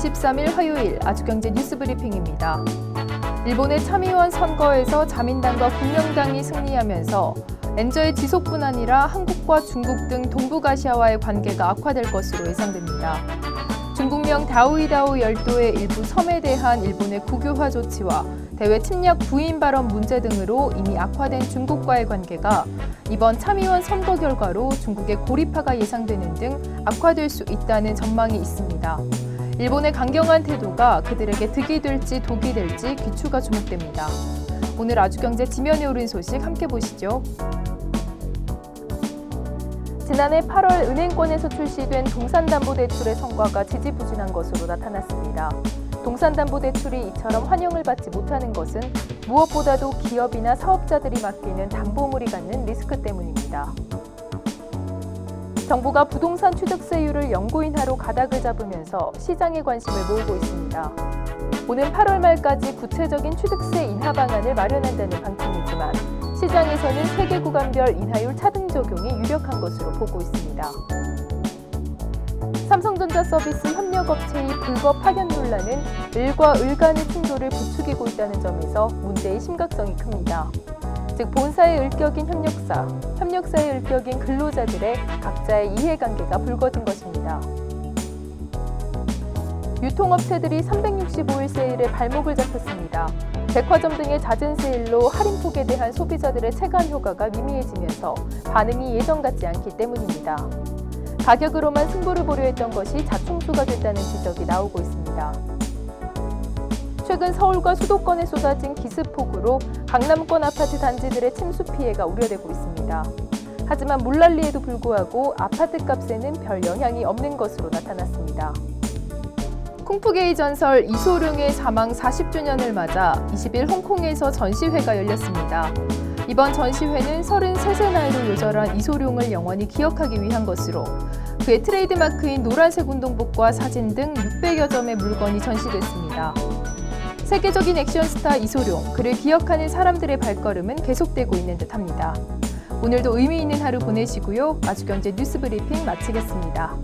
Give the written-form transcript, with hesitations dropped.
23일 화요일 아주경제 뉴스 브리핑입니다. 일본의 참의원 선거에서 자민당과 국명당이 승리하면서 엔저의 지속뿐 아니라 한국과 중국 등 동북아시아와의 관계가 악화될 것으로 예상됩니다. 중국명 다오이다오 열도의 일부 섬에 대한 일본의 국유화 조치와 대외 침략 부인 발언 문제 등으로 이미 악화된 중국과의 관계가 이번 참의원 선거 결과로 중국의 고립화가 예상되는 등 악화될 수 있다는 전망이 있습니다. 일본의 강경한 태도가 그들에게 득이 될지 독이 될지 귀추가 주목됩니다. 오늘 아주경제 지면에 오른 소식 함께 보시죠. 지난해 8월 은행권에서 출시된 동산담보대출의 성과가 지지부진한 것으로 나타났습니다. 동산담보대출이 이처럼 환영을 받지 못하는 것은 무엇보다도 기업이나 사업자들이 맡기는 담보물이 갖는 리스크 때문입니다. 정부가 부동산 취득세율을 연고인하로 가닥을 잡으면서 시장의 관심을 모으고 있습니다. 오는 8월 말까지 구체적인 취득세 인하 방안을 마련한다는 방침이지만 시장에서는 세계 구간별 인하율 차등 적용이 유력한 것으로 보고 있습니다. 삼성전자 서비스 협력업체의 불법 파견 논란은 을과 을 간의 충돌을 부추기고 있다는 점에서 문제의 심각성이 큽니다. 즉 본사의 을격인 협력사, 협력사의 을격인 근로자들의 각자의 이해관계가 불거진 것입니다. 유통업체들이 365일 세일에 발목을 잡혔습니다. 백화점 등의 잦은 세일로 할인폭에 대한 소비자들의 체감 효과가 미미해지면서 반응이 예전 같지 않기 때문입니다. 가격으로만 승부를 보려 했던 것이 자충수가 됐다는 지적이 나오고 있습니다. 최근 서울과 수도권에 쏟아진 기습폭우로 강남권 아파트 단지들의 침수 피해가 우려되고 있습니다. 하지만 물난리에도 불구하고 아파트값에는 별 영향이 없는 것으로 나타났습니다. 쿵푸게이 전설 이소룡의 사망 40주년을 맞아 20일 홍콩에서 전시회가 열렸습니다. 이번 전시회는 33세 나이로 요절한 이소룡을 영원히 기억하기 위한 것으로 그의 트레이드마크인 노란색 운동복과 사진 등 600여 점의 물건이 전시됐습니다. 세계적인 액션 스타 이소룡, 그를 기억하는 사람들의 발걸음은 계속되고 있는 듯합니다. 오늘도 의미 있는 하루 보내시고요. 아주경제 뉴스 브리핑 마치겠습니다.